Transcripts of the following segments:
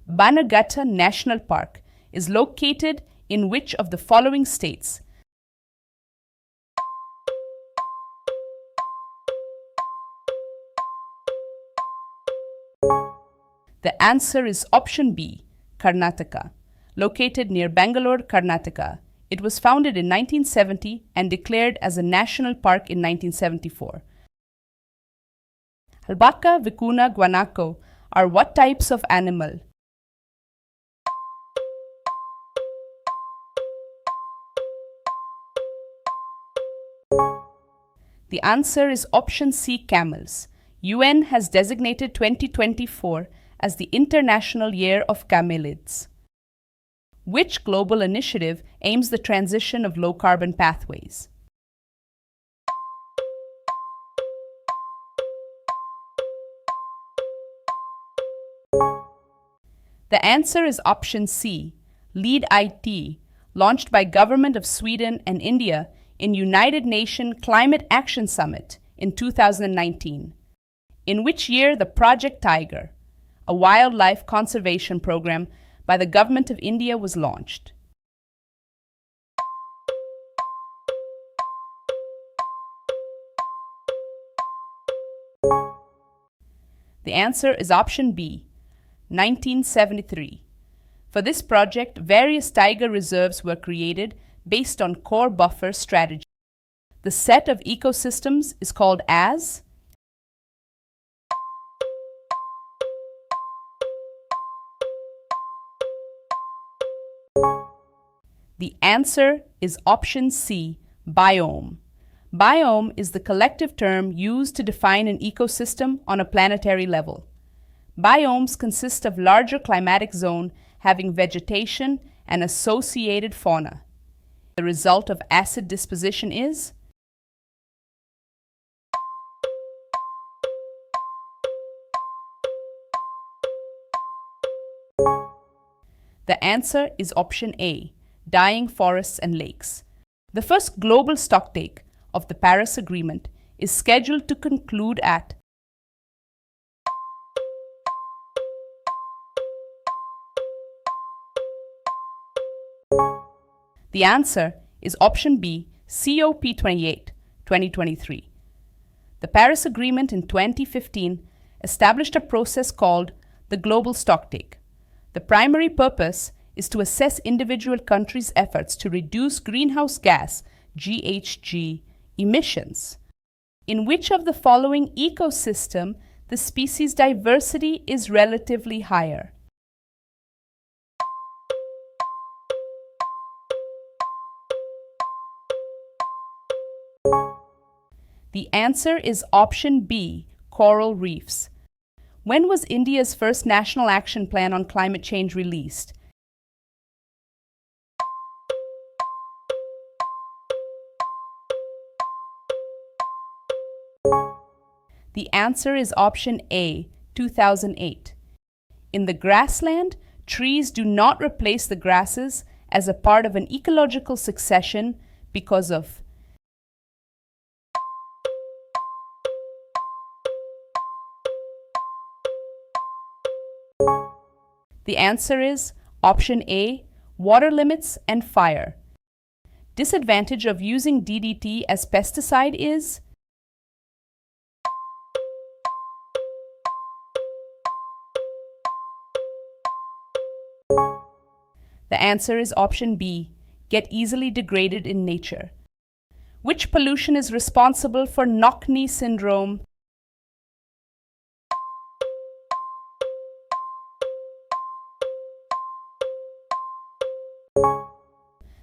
Bannerghatta National Park is located in which of the following states? The answer is option B, Karnataka. Located near Bangalore, Karnataka. It was founded in 1970 and declared as a national park in 1974. Albaca, vicuna, guanaco are what types of animal? The answer is option C, camels. UN has designated 2024 as the International Year of Camelids. Which global initiative aims the transition of low-carbon pathways? The answer is option C, LEAD IT, launched by Government of Sweden and India in United Nations Climate Action Summit in 2019. In which year the Project Tiger, a wildlife conservation program by the Government of India, was launched? The answer is option B, 1973. For this project, various tiger reserves were created based on core buffer strategy. The set of ecosystems is called as? The answer is option C, biome. Biome is the collective term used to define an ecosystem on a planetary level. Biomes consist of larger climatic zone having vegetation and associated fauna. The result of acid disposition is? The answer is option A, dying forests and lakes. The first global stocktake of the Paris Agreement is scheduled to conclude at The answer is option B, COP28, 2023. The Paris Agreement in 2015 established a process called the Global Stocktake. The primary purpose is to assess individual countries' efforts to reduce greenhouse gas GHG emissions. In which of the following ecosystem the species diversity is relatively higher? The answer is option B, coral reefs. When was India's first National Action Plan on Climate Change released? The answer is option A, 2008. In the grassland, trees do not replace the grasses as a part of an ecological succession because of The answer is option A, water limits and fire. Disadvantage of using DDT as pesticide is? The answer is option B, get easily degraded in nature. Which pollution is responsible for knock-knee syndrome?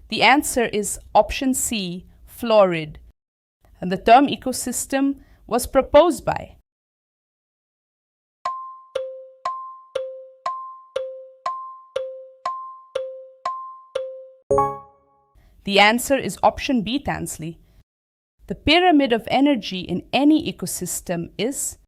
The answer is option C, fluoride. And the term ecosystem was proposed by? The answer is option B, Tansley. The pyramid of energy in any ecosystem is?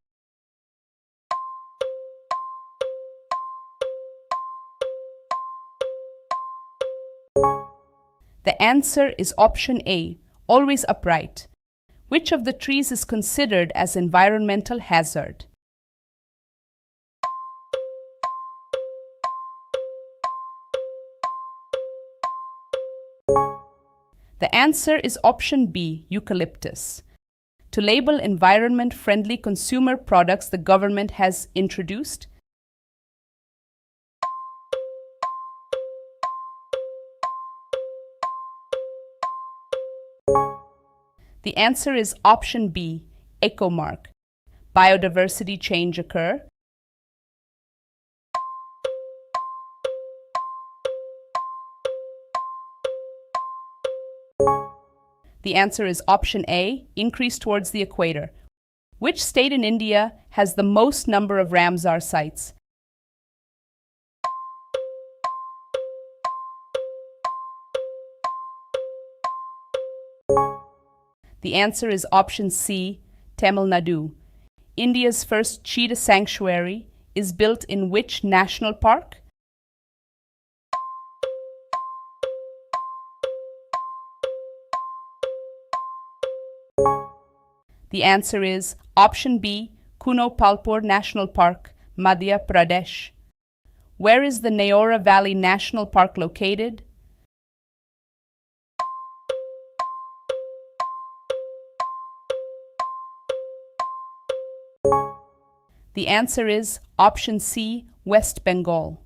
The answer is option A, always upright. Which of the trees is considered as environmental hazard? The answer is option B, eucalyptus. To label environment-friendly consumer products the government has introduced, the answer is option B, ecomark. Biodiversity change occur. The answer is option A, increase towards the equator. Which state in India has the most number of Ramsar sites? The answer is option C, Tamil Nadu. India's first cheetah sanctuary is built in which national park? The answer is option B, Kuno Palpur National Park, Madhya Pradesh. Where is the Neora Valley National Park located? The answer is option C, West Bengal.